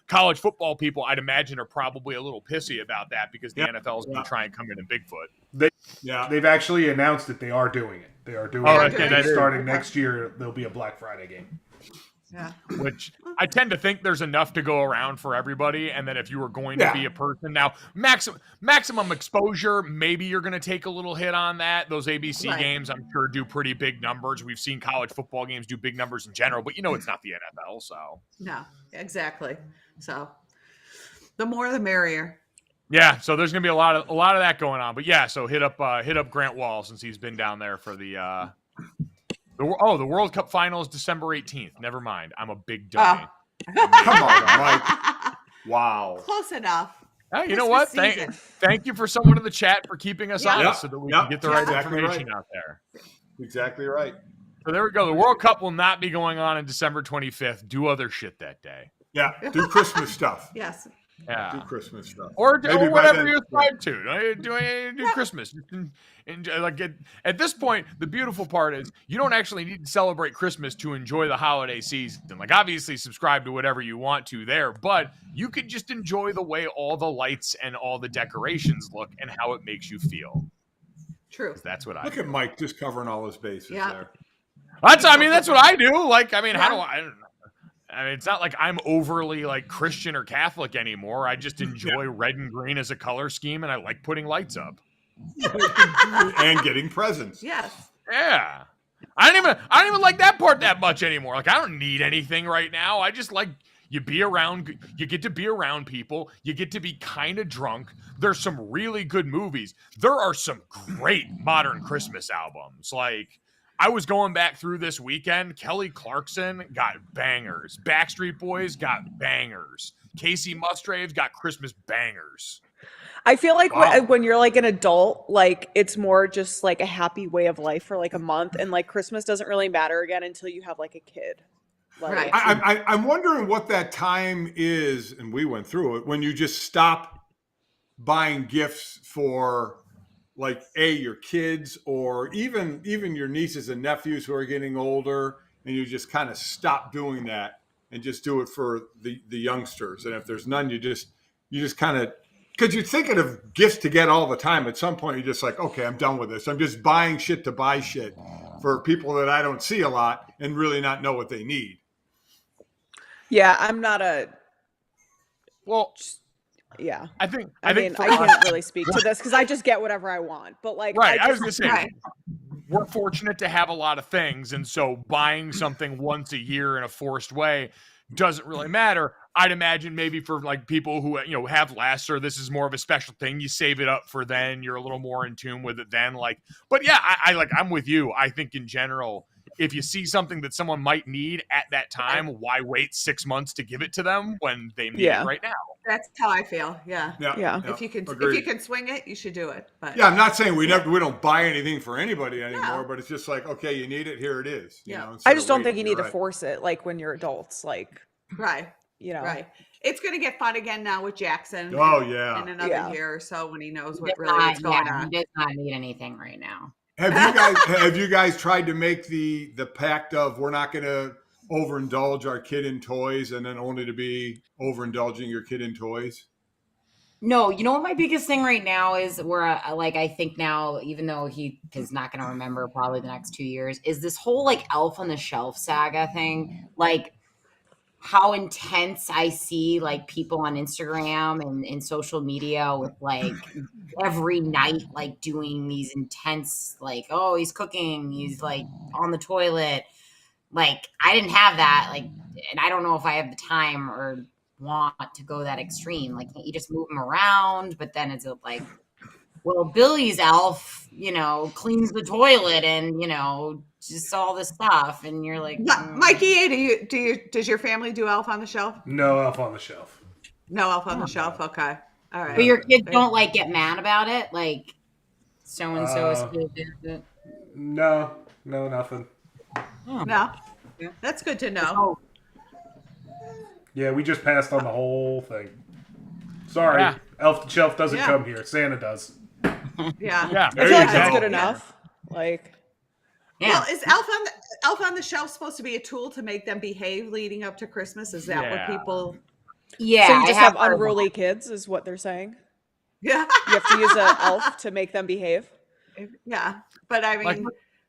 college football people, I'd imagine, are probably a little pissy about that because the NFL is going to try and come in Bigfoot. They've actually announced that they are doing it. They are doing Oh, it. okay, And that is- starting next year, there'll be a Black Friday game. Yeah. Which I tend to think there's enough to go around for everybody. And then if you were going to be a person now, maximum exposure, maybe you're going to take a little hit on that. Those ABC games, I'm sure, do pretty big numbers. We've seen college football games do big numbers in general, but it's not the NFL. So No, exactly. So the more the merrier. yeah, so there's gonna be a lot of that going on. But yeah, so hit up Grant Wall since he's been down there for the World Cup final is December 18th. Never mind, I'm a big dummy. Come on, Mike. Wow. Close enough. You know what? Thank you for someone in the chat for keeping us honest so that we can get the right information out there. Exactly right. So there we go. The World Cup will not be going on December 25th. Do other shit that day. Yeah, do Christmas stuff. Yes. Yeah. Do Christmas stuff. Or whatever you aspire to. Do Christmas. And like at this point, the beautiful part is you don't actually need to celebrate Christmas to enjoy the holiday season. Like, obviously, subscribe to whatever you want to there, but you could just enjoy the way all the lights and all the decorations look and how it makes you feel. True. That's what I Look do. at Mike just covering all his bases there. That's what I do. Like, I mean, how do I don't know. I mean, it's not like I'm overly like Christian or Catholic anymore. I just enjoy red and green as a color scheme, and I like putting lights up and getting presents. Yes. Yeah, I don't even like that part that much anymore. Like, I don't need anything right now. I just like you get to be around people. You get to be kind of drunk. There's some really good movies. There are some great modern Christmas albums. Like, I was going back through this weekend. Kelly Clarkson got bangers. Backstreet Boys got bangers. Casey Musgraves got Christmas bangers. I feel like when you're like an adult, like it's more just like a happy way of life for like a month, and like Christmas doesn't really matter again until you have like a kid. Like, Right. I'm wondering what that time is, and we went through it, when you just stop buying gifts for like your kids or even your nieces and nephews who are getting older, and you just kind of stop doing that and just do it for the youngsters. And if there's none, you just kind of, because you're thinking of gifts to get all the time. At some point, you're just like, okay, I'm done with this. I'm just buying shit to buy shit for people that I don't see a lot and really not know what they need. Yeah, I'm not a. Well, yeah. I think I can't really speak to this because I just get whatever I want. But like, right, I was gonna say, we're fortunate to have a lot of things, and so buying something once a year in a forced way doesn't really matter. I'd imagine maybe for like people who have less, or this is more of a special thing, you save it up for then. You're a little more in tune with it then. Like, but yeah, I'm with you. I think in general, if you see something that someone might need at that time, why wait 6 months to give it to them when they need it right now? That's how I feel. Yeah. If you can swing it, you should do it. But yeah, I'm not saying we don't buy anything for anybody anymore, but it's just like, okay, you need it, here it is. You know, I just don't think you need to force it like when you're adults. Like, right. It's going to get fun again now with Jackson. Oh yeah. In another year or so when he knows what's going on. He does not need anything right now. Have you guys tried to make the pact of we're not going to overindulge our kid in toys and then only to be overindulging your kid in toys? No, you know what my biggest thing right now is where I think now, even though he is not going to remember probably the next 2 years, is this whole like Elf on the Shelf saga thing. Like, how intense I see like people on Instagram and in social media with like every night, like doing these intense, like, oh, he's cooking, he's like on the toilet. Like, I didn't have that. Like, and I don't know if I have the time or want to go that extreme. Like, can't you just move him around? But then it's like, well, Billy's elf, cleans the toilet and, just all this stuff. And you're like, Mikey, does your family do Elf on the Shelf? No Elf on the Shelf. No Elf on the Shelf. Okay. All right. But your kids don't like get mad about it? Like, so-and-so is doing it? No, nothing. No. That's good to know. Yeah, we just passed on the whole thing. Sorry, Elf on the Shelf doesn't come here. Santa does. Yeah. I feel like that's good enough. Like, well, is Elf on the Shelf supposed to be a tool to make them behave leading up to Christmas? Is that what people? Yeah. So you just have unruly kids, is what they're saying. Yeah. You have to use an elf to make them behave. Yeah, but I mean,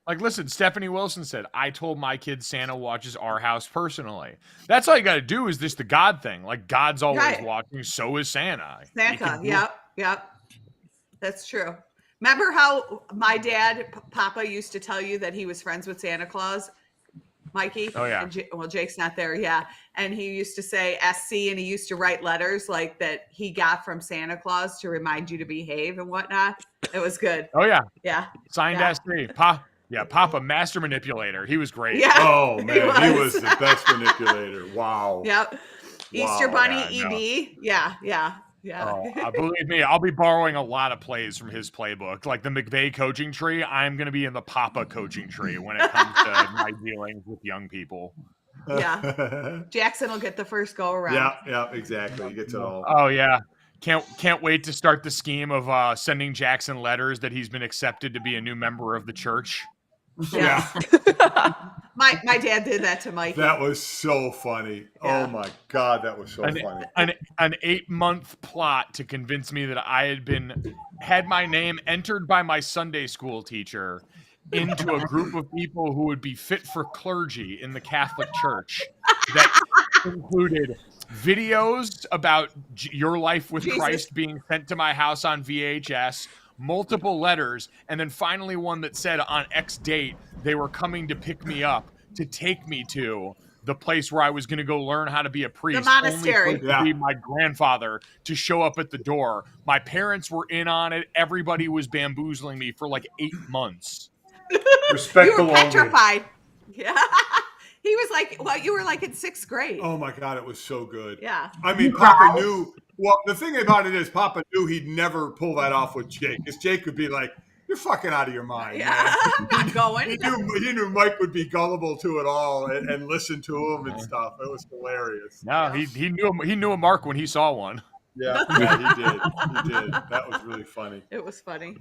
Like, listen, Stephanie Wilson said, I told my kids Santa watches our house personally. That's all you got to do is this the God thing. Like, God's always Right. watching, so is Santa. He Santa. can do- Yep. That's true. Remember how my dad, Papa, used to tell you that he was friends with Santa Claus? Mikey? Oh, yeah. And well, Jake's not there. Yeah. And he used to say SC, and he used to write letters like that he got from Santa Claus to remind you to behave and whatnot. It was good. Oh, yeah. Yeah. Signed Yeah. SC. Papa, master manipulator. He was great. Yeah. Oh man, he was the best manipulator. Wow. Yep. Easter Bunny yeah, no. EB. Yeah. Oh, believe me, I'll be borrowing a lot of plays from his playbook. Like the McVay coaching tree, I'm going to be in the Papa coaching tree when it comes to my dealings with young people. Yeah. Jackson will get the first go around. Yeah, exactly. He gets it all. Oh, yeah. Can't wait to start the scheme of sending Jackson letters that he's been accepted to be a new member of the church. Yeah. My dad did that to Mikey. That was so funny. Yeah. Oh my God, that was so funny. An 8-month plot to convince me that I had my name entered by my Sunday school teacher into a group of people who would be fit for clergy in the Catholic Church that included videos about your life with Jesus. Christ being sent to my house on VHS, multiple letters, and then finally one that said on X date they were coming to pick me up to take me to the place where I was going to go learn how to be a priest. The monastery. Only for it to be my grandfather to show up at the door. My parents were in on it. Everybody was bamboozling me for like 8 months. Respect You the were long game. petrified. Yeah. He was like, well, you were like in 6th grade. Oh my God, it was so good. Yeah. I mean, Papa knew. Well, the thing about it is, Papa knew he'd never pull that off with Jake, because Jake would be like, "You're fucking out of your mind." Yeah. Man. I'm not going. He knew Mike would be gullible to it all and listen to him and stuff. It was hilarious. No, he knew a mark when he saw one. Yeah, he did. He did. That was really funny. It was funny.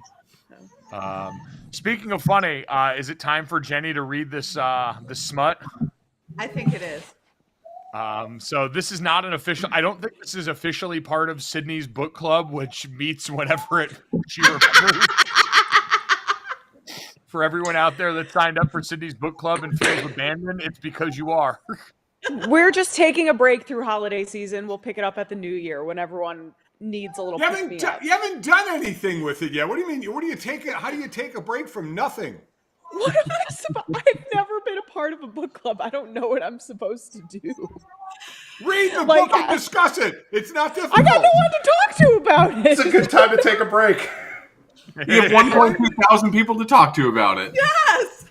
Speaking of funny, is it time for Jenny to read this smut? I think it is. So this is not an official. I don't think this is officially part of Sydney's book club, which meets whenever she refers. For everyone out there that signed up for Sydney's book club and feels abandoned, it's because you are. We're just taking a break through holiday season. We'll pick it up at the new year when everyone needs a little. You haven't done anything with it yet. What do you mean? What do you take it? How do you take a break from nothing? What am I supposed? I've never been a part of a book club. I don't know what I'm supposed to do. Read the book and discuss it. It's not difficult. I got no one to talk to about it. It's a good time to take a break. You have 1.2 thousand people to talk to about it. Yes.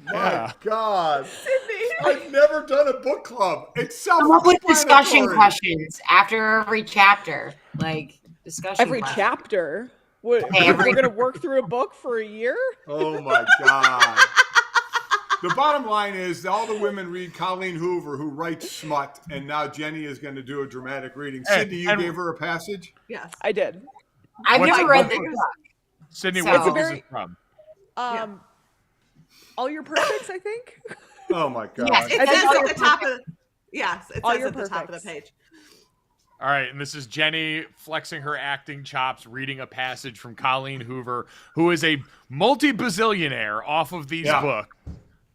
My God. Sydney. I've never done a book club. It's Come up with discussion self-explanatory. questions after every chapter. Like discussion Every questions. chapter. What, Every- we're gonna work through a book for a year? Oh my God. The bottom line is all the women read Colleen Hoover, who writes smut, and now Jenny is going to do a dramatic reading. Sydney, you gave her a passage? Yes. I did. I've What's- never read what- the book. Sydney, So- what It's a book is very- it from? All Your Perfects, I think. Oh my God. Yes, It That's says all at your the top of yes, it All says your at the top of the perfects. page. All right, and this is Jenny flexing her acting chops, reading a passage from Colleen Hoover, who is a multi-bazillionaire off of these Yeah. books.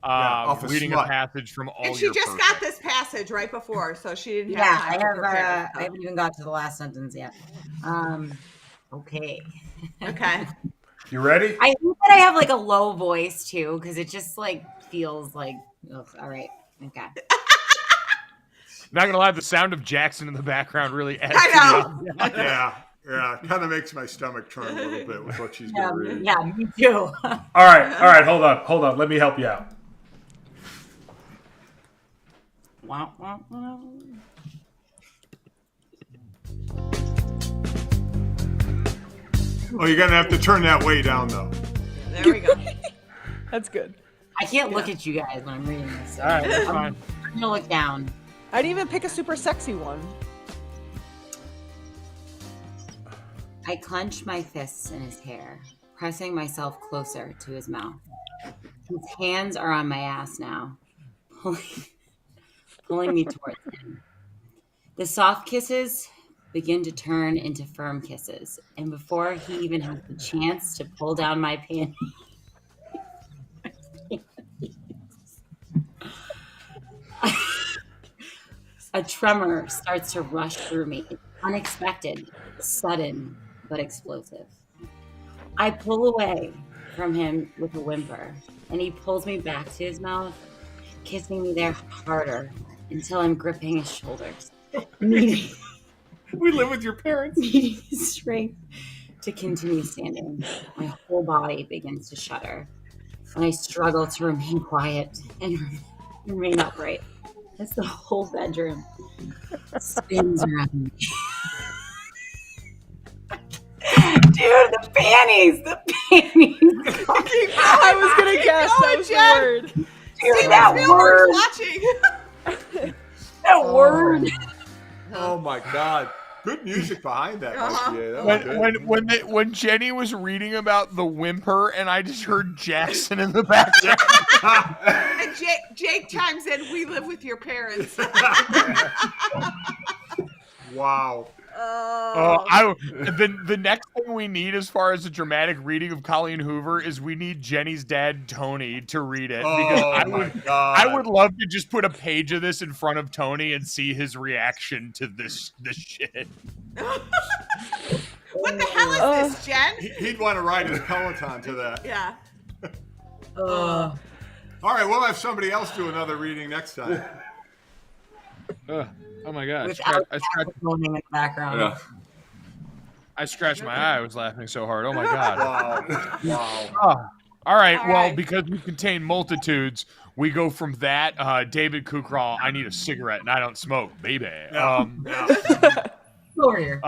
Off of Reading smut. a passage from All And she Your just Perfects. got this passage right before, so she didn't have Yeah, time I to prepare. haven't even got to the last sentence yet. Okay. Okay. You ready? I think that I have like a low voice too, because it just like feels like, ugh, all right. Okay. Not gonna lie, the sound of Jackson in the background really adds I to know. the ambiance. Yeah. Kind of makes my stomach turn a little bit with what she's going to read. Yeah, me too. All right. Hold on. Let me help you out. Wow, wow, wow. Oh, you're going to have to turn that way down, though. There we go. That's good. I can't look at you guys when I'm reading this. So All right, that's fine. I'm gonna look down. I'd even pick a super sexy one. I clench my fists in his hair, pressing myself closer to his mouth. His hands are on my ass now, pulling me towards him. The soft kisses begin to turn into firm kisses, and before he even has the chance to pull down my panties, A tremor starts to rush through me. Unexpected, sudden, but explosive. I pull away from him with a whimper, and he pulls me back to his mouth, kissing me there harder until I'm gripping his shoulders, needing We live with your parents. strength to continue standing. My whole body begins to shudder, and I struggle to remain quiet and remain upright as the whole bedroom spins around me. Dude, the panties! The panties! I was gonna guess that was the word. Dude, Steven that Spielberg's word! watching. That word! Oh my God. Good music behind that, Uh-huh. Mikey. That was good. When Jenny was reading about the whimper, and I just heard Jackson in the background. And Jake chimes in, we live with your parents. Wow. The next thing we need, as far as a dramatic reading of Colleen Hoover, is we need Jenny's dad Tony to read it, because I would love to just put a page of this in front of Tony and see his reaction to this shit. What the hell is this, Jen? He'd want to ride his Peloton to that. Yeah. All right, we'll have somebody else do another reading next time. Oh my god! Without I scratched moaning in the background. Yeah. I scratched my eye. I was laughing so hard. Oh my god! Wow. All right. All Well, right. because we contain multitudes, we go from that. David Kukral, I need a cigarette and I don't smoke, baby. Over here.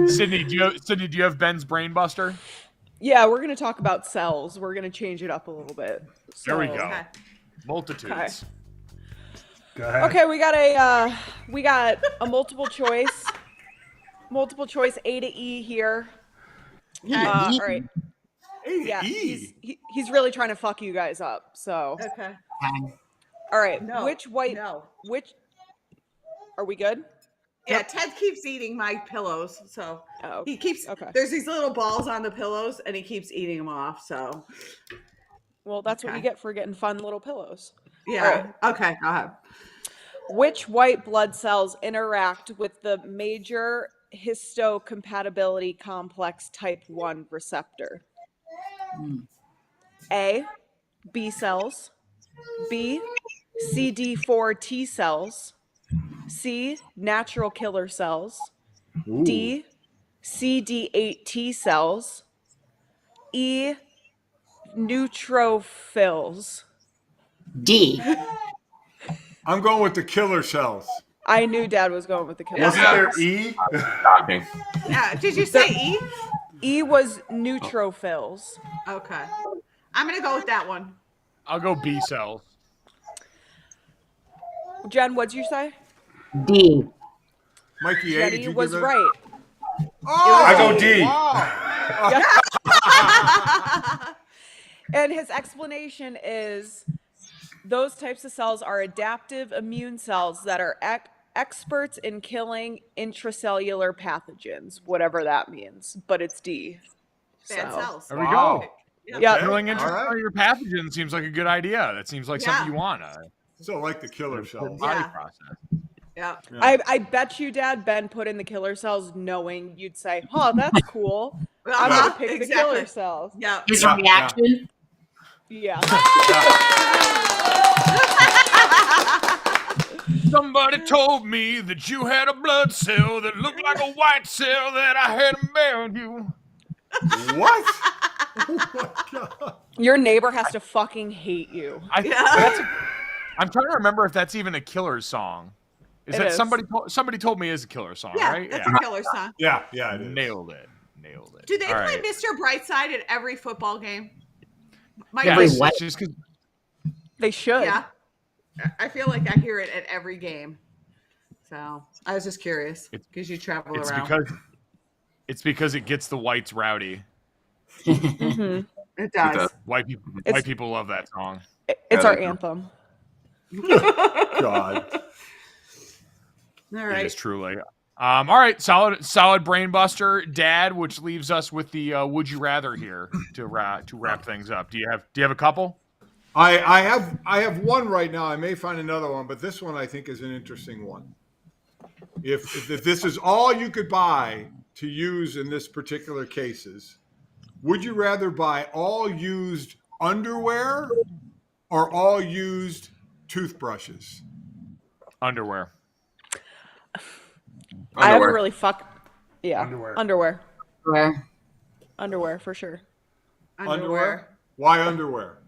Sydney, do you have Ben's Brainbuster? Yeah, we're gonna talk about cells. We're gonna change it up a little bit. There we So- go. Okay. Multitudes. Okay. Go ahead. Okay, we got a multiple choice A to E here. All right. Yeah, he's really trying to fuck you guys up. So, Okay. all right. No. Which are we good? Yeah, Ted keeps eating my pillows, so Oh, he keeps. okay. There's these little balls on the pillows, and he keeps eating them off. So Well, that's what you Okay. get for getting fun little pillows. yeah. Okay. Go ahead. Which white blood cells interact with the major histocompatibility complex type 1 receptor? A, B cells, B, CD4 T cells, C, natural killer cells, D, CD8 T cells, E, neutrophils. D. I'm going with the killer cells. I knew Dad was going with the killer Wasn't cells. there E? Shocking. Yeah. Did you say E? E was neutrophils. Okay. I'm gonna go with that one. I'll go B cells. Jen, what'd you say? D. Mikey A, did Jenny you was give it? right. Oh, I go D. Wow. And his explanation is those types of cells are adaptive immune cells that are experts in killing intracellular pathogens, whatever that means. But it's D. Bad So- cells. There we Wow. go. Yeah. Killing All right. intracellular pathogens seems like a good idea. That seems like something you want. So like the killer cells. Body Yeah. process. Yeah. I bet you, Dad, Ben put in the killer cells knowing you'd say, "Oh, that's cool. I'm Uh-huh, gonna pick the killer cells." Yeah. His Yeah, reaction. Yeah. Somebody told me that you had a blood cell that looked like a white cell that I had buried you. What? Oh my God. Your neighbor has to fucking hate you. I'm trying to remember if that's even a Killer song. Is It that is. somebody told me is a Killer song, Yeah. right? That's a killer song. Yeah, it is. Nailed it. Do they All play right. Mr. Brightside at every football game? My Yeah, Every it's what? just 'cause- They should. Yeah. I feel like I hear it at every game. So I was just curious because you travel around. it's because it gets the whites rowdy. Mhm. It does. White people love that song. It's Yeah, our they do. anthem. God. All It right. is truly. All right, solid brain buster, Dad, which leaves us with the would you rather here to wrap things up. Do you have a couple? I have one right now. I may find another one, but this one I think is an interesting one. if this is all you could buy to use in this particular cases, would you rather buy all used underwear or all used toothbrushes? Underwear. I haven't really Underwear. Underwear for sure. Underwear? Why underwear?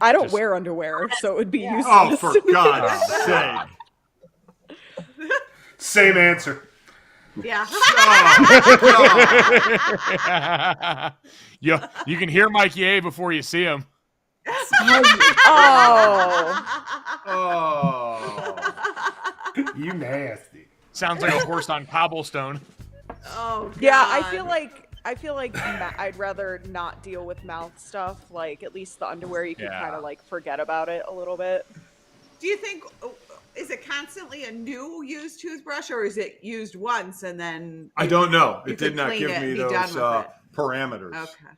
I don't wear underwear, so it would be useless. Oh, for God's sake. Same answer. Yeah. You can hear Mikey A before you see him. Oh. You nasty. Sounds like a horse on cobblestone. Oh, God. Yeah, I feel like I'd rather not deal with mouth stuff. Like, at least the underwear, you can kind of like forget about it a little bit. Do you think, is it constantly a new used toothbrush, or is it used once and then? I don't know. It you did not clean give it me and be those done with it? parameters. Okay.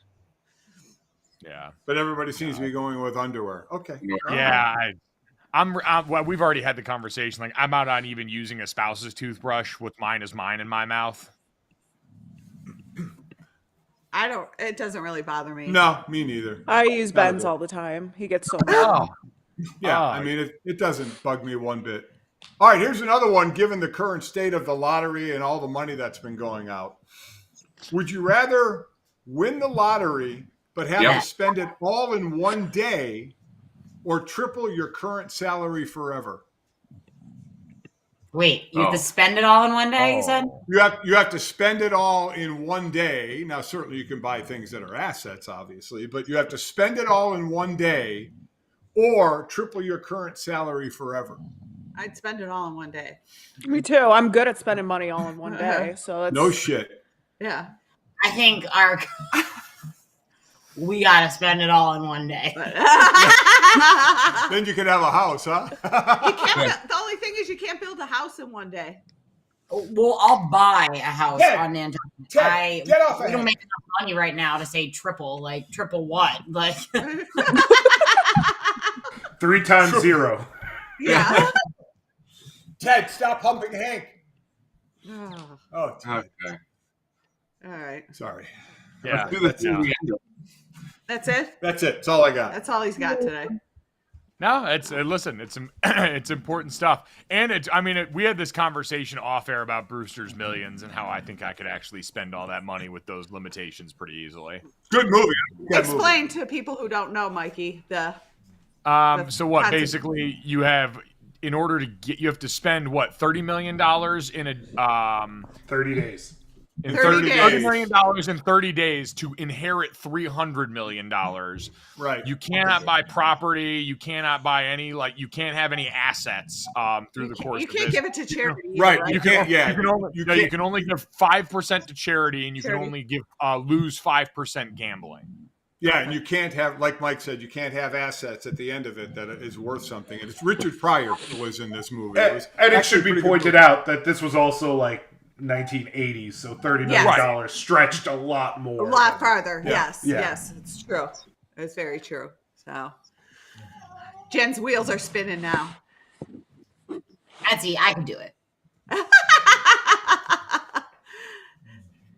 Yeah. But everybody seems to be going with underwear. Okay. Yeah. I'm well, we've already had the conversation. Like, I'm out on even using a spouse's toothbrush with mine as mine in my mouth. It doesn't really bother me. No, me neither. I use Not a Ben's bit. all the time. He gets so mad. Oh. Yeah, Oh. I mean, it doesn't bug me one bit. All right, here's another one. Given the current state of the lottery and all the money that's been going out, would you rather win the lottery but have to spend it all in one day, or triple your current salary forever? Wait, you have to spend it all in one day, you said? You have to spend it all in one day. Now, certainly you can buy things that are assets, obviously, but you have to spend it all in one day or triple your current salary forever. I'd spend it all in one day. Me too. I'm good at spending money all in one day. So that's No shit. Yeah. I think we gotta spend it all in one day. Then you could have a house, huh? The only thing is you can't build a house in one day. Well, I'll buy a house on Nantucket. Get off We don't make enough money right now to say triple. Like, triple what? Like 3 times 0. Yeah. Ted, stop humping Hank. Oh, Ted. Okay. All right. Sorry. Yeah. Do the thing. That's it? That's it. That's all I got. That's all he's got today. No, it's listen, it's important stuff, and we had this conversation off air about Brewster's Millions and how I think I could actually spend all that money with those limitations pretty easily. Good movie. Explain to people who don't know, Mikey, So what? concept. Basically, you have you have to spend what, $30 million in a 30 days. in 30 days. $30 million in 30 days to inherit $300 million. Right. You cannot buy property. You cannot buy any, you can't have any assets through the course You of can't this. give it to charity. Right. either, You can't. Yeah. You can only give 5% to charity, and you Charity. can only give lose 5% gambling. Yeah, and you can't have, like Mike said, you can't have assets at the end of it that is worth something. And it's Richard Pryor was in this movie. And it should be pointed out that this was also like 1980s, so $30 million stretched a lot more. A lot farther. Yeah. Yes. Yeah. Yes. It's true. It's very true. So Jen's wheels are spinning now. Betsy, I can do it.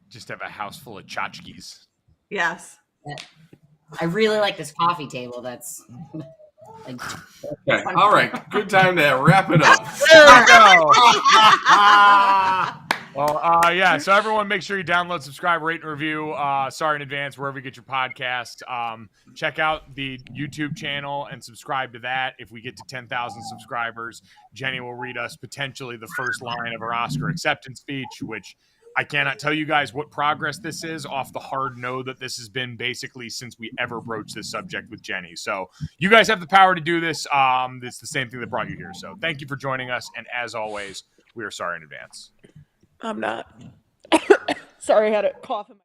Just have a house full of tchotchkes. Yes. I really like this coffee table. That's like, Okay. All right. Good time to wrap it up. There we go. Well, yeah. So everyone, make sure you download, subscribe, rate, and review. Sorry in advance, wherever you get your podcast. Check out the YouTube channel and subscribe to that. If we get to 10,000 subscribers, Jenny will read us potentially the first line of her Oscar acceptance speech, which I cannot tell you guys what progress this is off the hard no that this has been basically since we ever broached this subject with Jenny. So you guys have the power to do this. It's the same thing that brought you here. So thank you for joining us. And as always, we are sorry in advance. I'm not. Sorry, I had a cough in my